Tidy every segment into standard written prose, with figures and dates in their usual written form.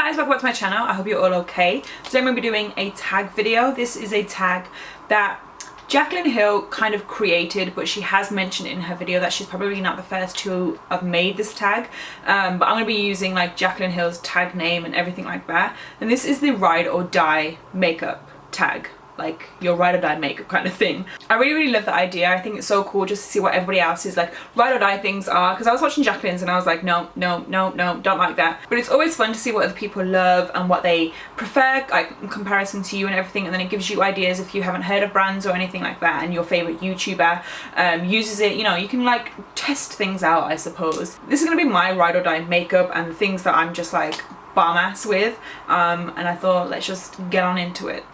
guys, welcome back to my channel. I hope you're all okay. Today I'm going to be doing a tag video. This is a tag that Jaclyn Hill kind of created, but she has mentioned in her video that she's probably not the first to have made this tag. But I'm going to be using like Jaclyn Hill's tag name and everything like that. And this is the ride or die makeup tag. Like your ride or die makeup kind of thing. I really love the idea. I think it's so cool just to see what everybody else's like ride or die things are, because I was watching Jaclyn's and I was like no, don't like that. But it's always fun to see what other people love and what they prefer, like in comparison to you and everything, and then it gives you ideas if you haven't heard of brands or anything like that and your favorite YouTuber uses it. You know, you can like test things out, I suppose. This is gonna be my ride or die makeup and the things that I'm just like bomb ass with, and I thought let's just get on into it.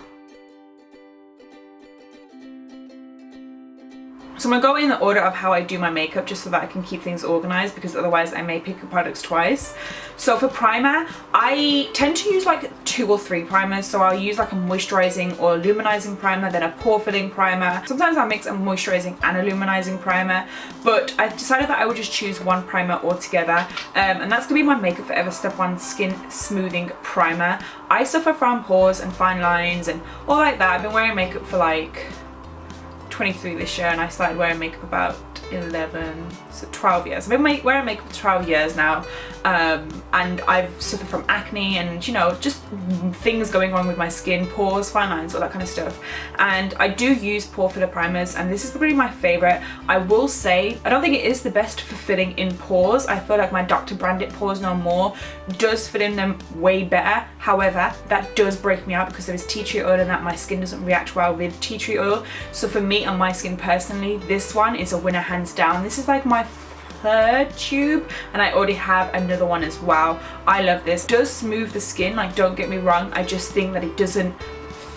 So I'm going to go in the order of how I do my makeup just so that I can keep things organized, because otherwise I may pick the products twice. So for primer, I tend to use like 2 or 3 primers. So I'll use like a moisturizing or luminizing primer, then a pore filling primer. Sometimes I'll mix a moisturizing and a luminizing primer, but I decided that I would just choose one primer altogether. And that's going to be my Makeup Forever Step 1 Skin Smoothing Primer. I suffer from pores and fine lines and all like that. I've been wearing makeup for like 23 this year, and I started wearing makeup about 12 years. I've been wearing makeup for 12 years now, and I've suffered from acne and, you know, just things going on with my skin, pores, fine lines, all that kind of stuff. And I do use pore filler primers, and this is probably my favorite. I will say I don't think it is the best for filling in pores. I feel like my Dr. Branded Pores No More does fill in them way better. However, that does break me out because there is tea tree oil in that. My skin doesn't react well with tea tree oil. So for me and my skin personally, this one is a winner hands down. This is like my 3rd tube, and I already have another one as well. I love this. It does smooth the skin, like don't get me wrong. I just think that it doesn't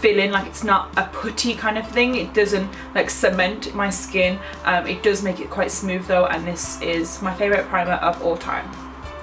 fill in, like it's not a putty kind of thing. It doesn't like cement my skin. It does make it quite smooth though, and this is my favorite primer of all time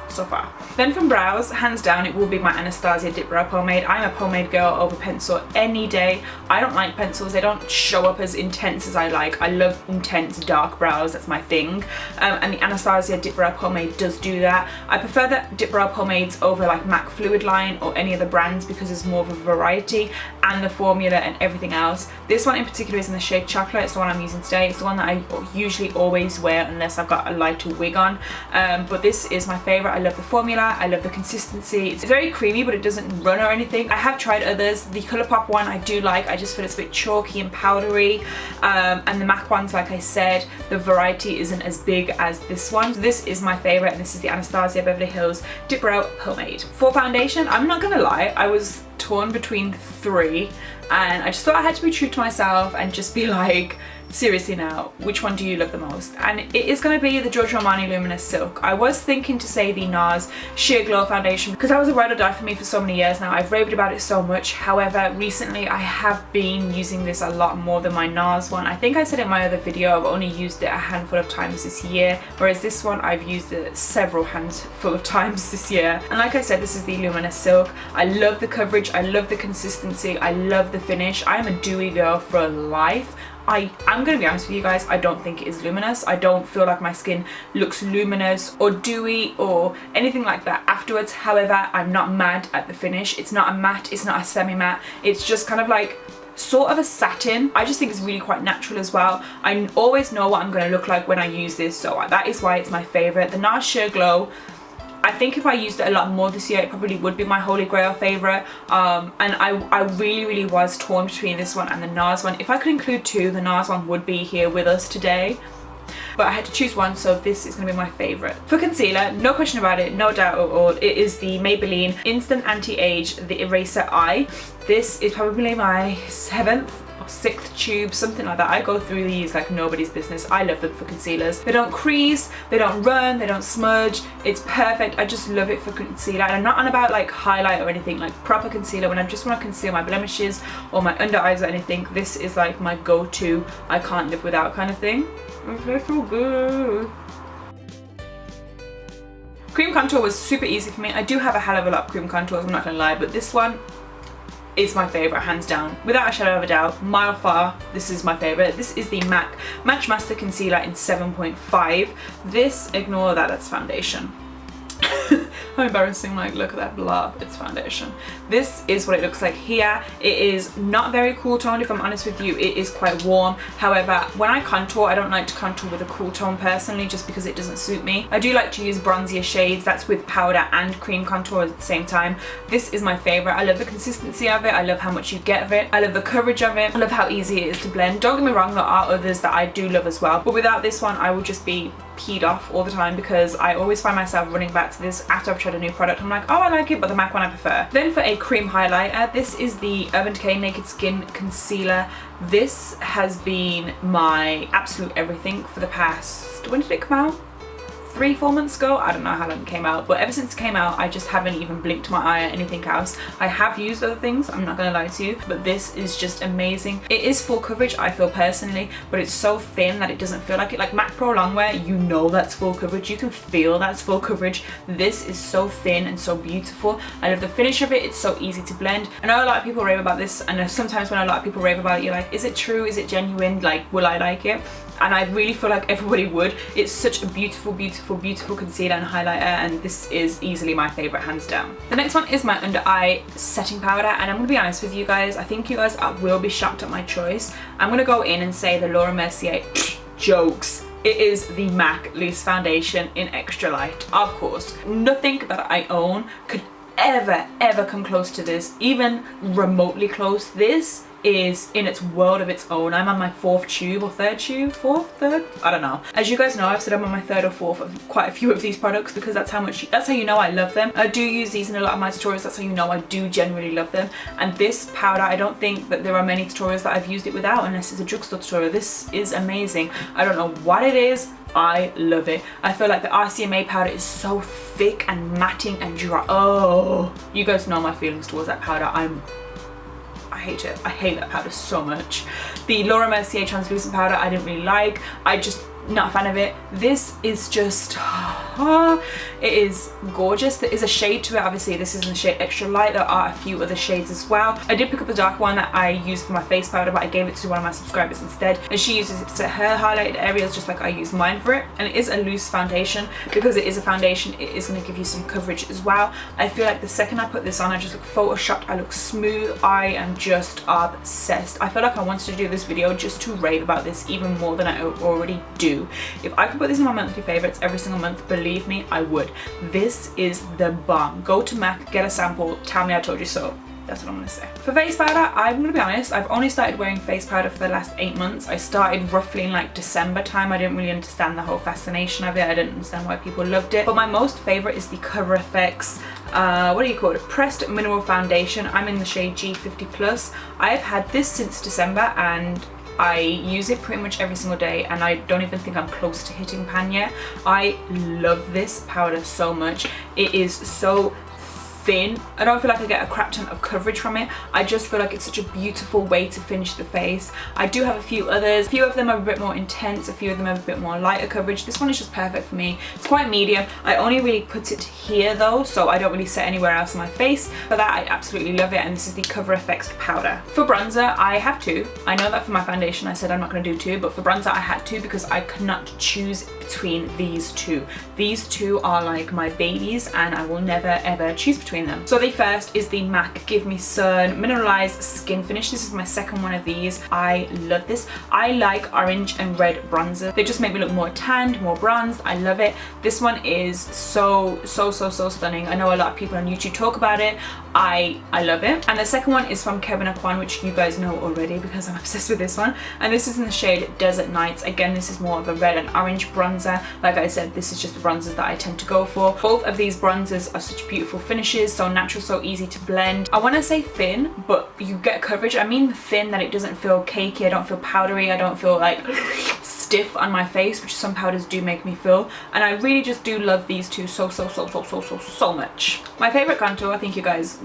so far. Then from brows, hands down, it will be my Anastasia Dipbrow pomade. I'm a pomade girl over pencil any day. I don't like pencils. They don't show up as intense as I like. I love intense dark brows. That's my thing. And the Anastasia Dipbrow pomade does do that. I prefer the Dipbrow pomades over like MAC Fluid Line or any other brands because there's more of a variety and the formula and everything else. This one in particular is in the shade Chocolate. It's the one I'm using today. It's the one that I usually always wear unless I've got a lighter wig on. But this is my favorite. I love the formula. I love the consistency. It's very creamy, but it doesn't run or anything. I have tried others. The Colourpop one I do like. I just feel it's a bit chalky and powdery. And the MAC ones, like I said, the variety isn't as big as this one. So this is my favorite, and this is the Anastasia Beverly Hills Dipbrow pomade. For foundation, I'm not gonna lie, I was torn between 3, and I just thought I had to be true to myself and just be like, seriously now, which one do you love the most? And it is going to be the Giorgio Armani Luminous Silk. I was thinking to say the NARS Sheer Glow Foundation because that was a ride or die for me for so many years now. I've raved about it so much. However, recently I have been using this a lot more than my NARS one. I think I said in my other video I've only used it a handful of times this year, whereas this one I've used it several handful of times this year. And like I said, this is the Luminous Silk. I love the coverage, I love the consistency, I love the finish. I am a dewy girl for life. I'm going to be honest with you guys, I don't think it is luminous. I don't feel like my skin looks luminous or dewy or anything like that afterwards. However, I'm not mad at the finish. It's not a matte, it's not a semi-matte. It's just kind of like sort of a satin. I just think it's really quite natural as well. I always know what I'm going to look like when I use this, so that is why it's my favourite. The NARS Sheer Glow, I think if I used it a lot more this year, it probably would be my holy grail favourite. And I really was torn between this one and the NARS one. If I could include 2, the NARS one would be here with us today. But I had to choose one, so this is going to be my favourite. For concealer, no question about it, no doubt at all, it is the Maybelline Instant Anti-Age, the Eraser Eye. This is probably my 7th or 6th tube, something like that. I go through these like nobody's business. I love them for concealers. They don't crease, they don't run, they don't smudge. It's perfect. I just love it for concealer. And I'm not on about like highlight or anything, like proper concealer. When I just want to conceal my blemishes or my under eyes or anything, this is like my go-to, I can't live without kind of thing. It's so good. Cream contour was super easy for me. I do have a hell of a lot of cream contours, I'm not gonna lie, but this one is my favourite, hands down. Without a shadow of a doubt, mile far, this is my favourite. This is the MAC Matchmaster Concealer in 7.5. This, ignore that, that's foundation. How embarrassing, like look at that blob, it's foundation. This is what it looks like here. It is not very cool toned, if I'm honest with you. It is quite warm. However, when I contour, I don't like to contour with a cool tone personally, just because it doesn't suit me. I do like to use bronzier shades, that's with powder and cream contour at the same time. This is my favorite. I love the consistency of it. I love how much you get of it. I love the coverage of it. I love how easy it is to blend. Don't get me wrong, there are others that I do love as well, but without this one I would just be peed off all the time, because I always find myself running back to this after I've tried a new product. I'm like, oh, I like it, but the MAC one I prefer. Then for a cream highlighter, this is the Urban Decay Naked Skin Concealer. This has been my absolute everything for the past, when did it come out? 3-4 months ago. I don't know how long it came out, but ever since it came out I just haven't even blinked my eye at anything else. I have used other things, I'm not gonna lie to you, but this is just amazing. It is full coverage, I feel personally, but it's so thin that it doesn't feel like it. Like MAC Pro Longwear, you know that's full coverage, you can feel that's full coverage. This is so thin and so beautiful. I love the finish of it. It's so easy to blend. I know a lot of people rave about this, and sometimes when a lot of people rave about it, you're like, is it true, is it genuine, like will I like it? And I really feel like everybody would. It's such a beautiful, beautiful, beautiful concealer and highlighter, and this is easily my favorite, hands down. The next one is my under eye setting powder, and I'm gonna be honest with you guys, I think you guys will be shocked at my choice. I'm gonna go in and say the Laura Mercier jokes. It is the MAC Loose Foundation in Extra Light. Of course, nothing that I own could ever come close to this, even remotely close. This is in its world of its own. I'm on my 4th tube or 3rd tube, 4th, 3rd, I don't know. As you guys know, I've said I'm on my 3rd or 4th of quite a few of these products, because that's how you know I love them. I do use these in a lot of my tutorials, that's how you know I do genuinely love them. And this powder, I don't think that there are many tutorials that I've used it without, unless it's a drugstore tutorial. This is amazing. I don't know what it is, I love it. I feel like the RCMA powder is so thick and matting and dry. Oh, you guys know my feelings towards that powder. I hate it. I hate that powder so much. The Laura Mercier translucent powder I didn't really like. I just not a fan of it. This is just it is gorgeous. There is a shade to it. Obviously this is in the shade Extra Light. There are a few other shades as well. I did pick up a darker one that I used for my face powder, but I gave it to one of my subscribers instead, and she uses it to set her highlighted areas just like I use mine for it. And it is a loose foundation. Because it is a foundation, it is going to give you some coverage as well. I feel like the second I put this on, I just look photoshopped, I look smooth. I am just obsessed. I feel like I wanted to do this video just to rave about this even more than I already do. If I could put this in my monthly favorites every single month, believe me, I would. This is the bomb. Go to MAC, get a sample, tell me I told you so. That's what I'm gonna say. For face powder, I'm gonna be honest, I've only started wearing face powder for the last 8 months. I started roughly in like December time. I didn't really understand the whole fascination of it. I didn't understand why people loved it. But my most favorite is the Cover FX, what do you call it? Pressed Mineral Foundation. I'm in the shade G50+. I've had this since December, and I use it pretty much every single day, and I don't even think I'm close to hitting pan yet. I love this powder so much. It is so thin. I don't feel like I get a crap ton of coverage from it. I just feel like it's such a beautiful way to finish the face. I do have a few others. A few of them are a bit more intense, a few of them have a bit more lighter coverage. This one is just perfect for me. It's quite medium. I only really put it here though, so I don't really set anywhere else on my face. For that, I absolutely love it, and this is the Cover FX powder. For bronzer, I have two. I know that for my foundation I said I'm not going to do two, but for bronzer I had two because I could not choose between these two. These two are like my babies, and I will never ever choose between them. So the first is the MAC Give Me Sun Mineralized Skin Finish. This is my second one of these. I love this. I like orange and red bronzer. They just make me look more tanned, more bronzed. I love it. This one is so stunning. I know a lot of people on YouTube talk about it. I love it. And the second one is from Kevyn Aucoin, which you guys know already because I'm obsessed with this one. And this is in the shade Desert Nights. Again, this is more of a red and orange bronzer. Like I said, this is just the bronzers that I tend to go for. Both of these bronzers are such beautiful finishes, so natural, so easy to blend. I want to say thin, but you get coverage. I mean thin that it doesn't feel cakey, I don't feel powdery, I don't feel like stiff on my face, which some powders do make me feel. And I really just do love these two so much. My favorite contour, I think you guys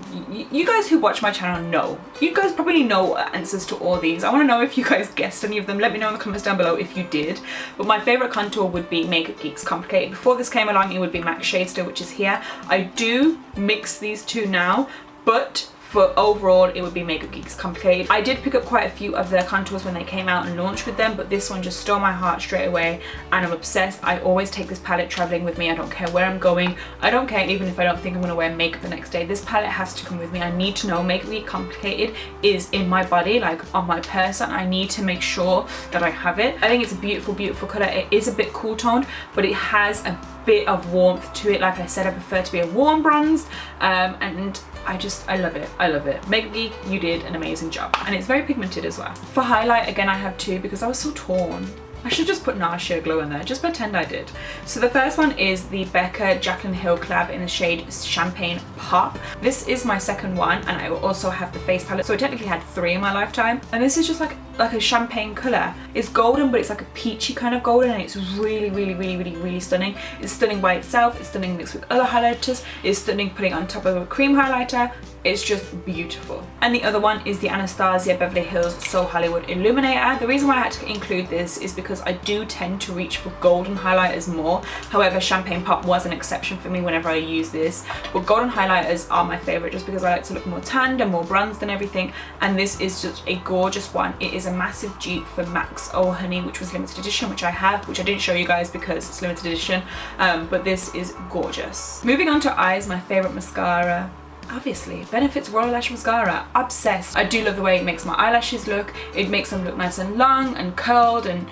who watch my channel know. You guys probably know answers to all these. I want to know if you guys guessed any of them. Let me know in the comments down below if you did. But my favorite contour would be Makeup Geek's Complicated. Before this came along, it would be MAC Shade Still, which is here. I do mix these two now, but For overall, it would be Makeup Geek's Complicated. I did pick up quite a few of their contours when they came out and launched with them, but this one just stole my heart straight away, and I'm obsessed. I always take this palette traveling with me. I don't care where I'm going. I don't care even if I don't think I'm going to wear makeup the next day. This palette has to come with me. I need to know Makeup Geek Complicated is in my body, like on my person. I need to make sure that I have it. I think it's a beautiful, beautiful color. It is a bit cool toned, but it has a bit of warmth to it. Like I said, I prefer to be a warm bronzed, and I love it. I love it. Makeup Geek, you did an amazing job. And it's very pigmented as well. For highlight, again, I have two because I was so torn. I should just put Anastasia Glow in there, just pretend I did. So the first one is the BECCA Jaclyn Hill collab in the shade Champagne Pop. This is my second one, and I also have the face palette, so I technically had 3 in my lifetime. And this is just like a champagne color. It's golden, but it's like a peachy kind of golden, and it's really, really, really, really, really stunning. It's stunning by itself, it's stunning mixed with other highlighters, it's stunning putting on top of a cream highlighter. It's just beautiful. And the other one is the Anastasia Beverly Hills So Hollywood Illuminator. The reason why I had to include this is because I do tend to reach for golden highlighters more. However, Champagne Pop was an exception for me whenever I use this. But golden highlighters are my favorite just because I like to look more tanned and more bronzed and everything. And this is just a gorgeous one. It is a massive dupe for MAC's Oh Honey, which was limited edition, which I have, which I didn't show you guys because it's limited edition. But this is gorgeous. Moving on to eyes, my favorite mascara. Obviously, Benefit's Royal Lash Mascara. Obsessed. I do love the way it makes my eyelashes look. It makes them look nice and long and curled, and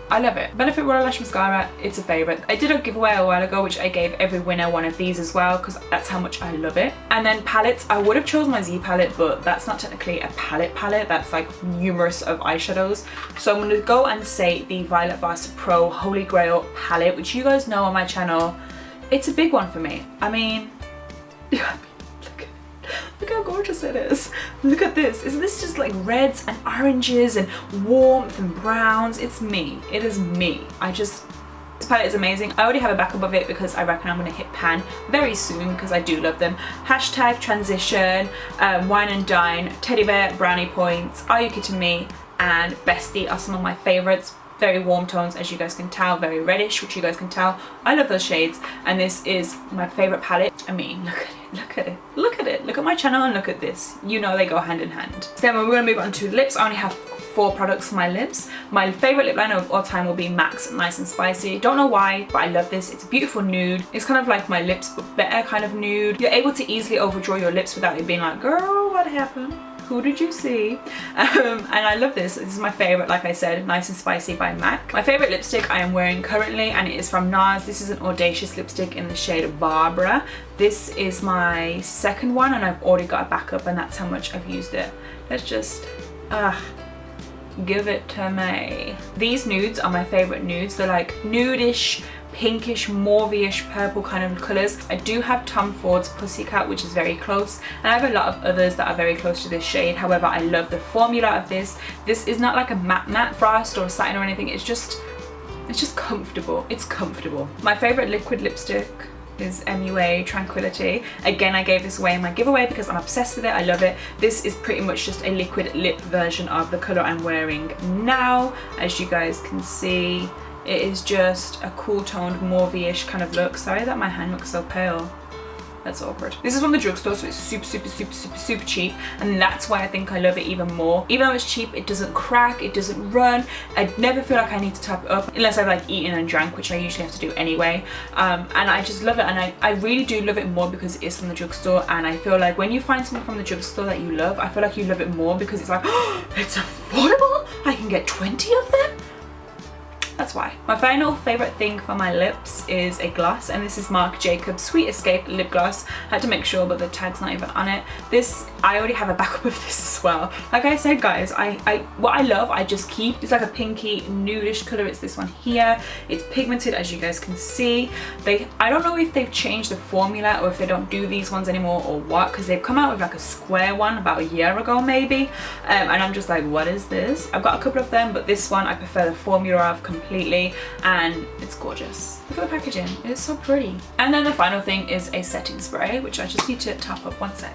I love it. Benefit Royal Lash Mascara, it's a favourite. I did a giveaway a while ago, which I gave every winner one of these as well, because that's how much I love it. And then palettes, I would have chosen my Z palette, but that's not technically a palette, that's like numerous of eyeshadows. So I'm going to go and say the Violet Voss Pro Holy Grail palette, which you guys know on my channel. It's a big one for me. I mean, look how gorgeous it is. Look at this. Isn't this just like reds and oranges and warmth and browns? It's me. It is me. This palette is amazing. I already have a backup of it because I reckon I'm going to hit pan very soon because I do love them. Hashtag Transition, Wine and Dine, Teddy Bear, Brownie Points, Are You Kidding Me, and Bestie are some of my favourites. Very warm tones, as you guys can tell, very reddish, which you guys can tell. I love those shades, and this is my favorite palette. I mean, look at it, look at it, look at it. Look at my channel and look at this. You know they go hand in hand. So then we're going to move on to lips. I only have 4 products for my lips. My favorite lip liner of all time will be MAC's Nice and Spicy. Don't know why, but I love this. It's a beautiful nude. It's kind of like my lips, but better kind of nude. You're able to easily overdraw your lips without it being like, girl, what happened? Who did you see? And I love this. This is my favorite, like I said, Nice and Spicy by MAC. My favorite lipstick I am wearing currently, and it is from NARS. This is an Audacious lipstick in the shade Barbara. This is my second one, and I've already got a backup, and that's how much I've used it. Let's just give it to me. These nudes are my favorite nudes. They're like nude-ish, pinkish, mauve-ish, purple kind of colours. I do have Tom Ford's Pussycat, which is very close, and I have a lot of others that are very close to this shade. However, I love the formula of this. This is not like a matte frost or satin or anything. It's just comfortable. It's comfortable. My favourite liquid lipstick is MUA Tranquility. Again, I gave this away in my giveaway because I'm obsessed with it. I love it. This is pretty much just a liquid lip version of the colour I'm wearing now, as you guys can see. It is just a cool toned mauve-ish kind of look. Sorry that my hand looks so pale. That's awkward. This is from the drugstore, so it's super cheap, and that's why I think I love it even more. Even though it's cheap, it doesn't crack, it doesn't run. I never feel like I need to top it up unless I've like eaten and drank, which I usually have to do anyway. And I just love it, and I really do love it more because it is from the drugstore. And I feel like when you find something from the drugstore that you love, I feel like you love it more because it's like, oh, it's affordable. I can get 20 of them. That's why. My final favourite thing for my lips is a gloss, and this is Marc Jacobs Sweet Escape lip gloss. I had to make sure, but the tag's not even on it. This, I already have a backup of this as well. Like I said, guys, what I love, I just keep. It's like a pinky nudish colour. It's this one here. It's pigmented, as you guys can see. I don't know if they've changed the formula or if they don't do these ones anymore or what, because they've come out with like a square one about a year ago maybe, and I'm just like, what is this? I've got a couple of them, but this one I prefer the formula of completely, and it's gorgeous. Look at the packaging, it's so pretty. And then the final thing is a setting spray, which I just need to top up. One sec.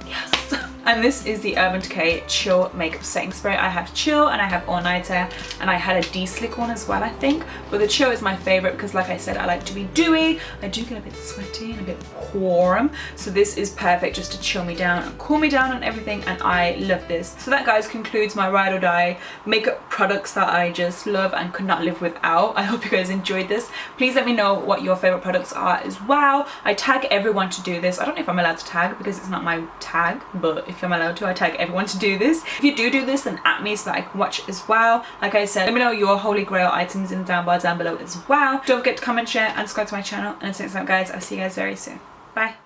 Yes, And this is the Urban Decay Chill Makeup Setting Spray. I have Chill and I have All Nighter, and I had a de-slick one as well, I think. But the Chill is my favorite because, like I said, I like to be dewy. I do get a bit sweaty and a bit warm. So this is perfect just to chill me down and cool me down and everything, and I love this. So that, guys, concludes my ride or die makeup products that I just love and could not live without. I hope you guys enjoyed this. Please let me know what your favorite products are as well. I tag everyone to do this. I don't know if I'm allowed to tag because it's not my tag, but if I'm allowed to, I tag everyone to do this. If you do this, then at me so that I can watch as well. Like I said, let me know your holy grail items in the down bar down below as well. Don't forget to comment, share and subscribe to my channel, and until next time, guys, I'll see you guys very soon. Bye.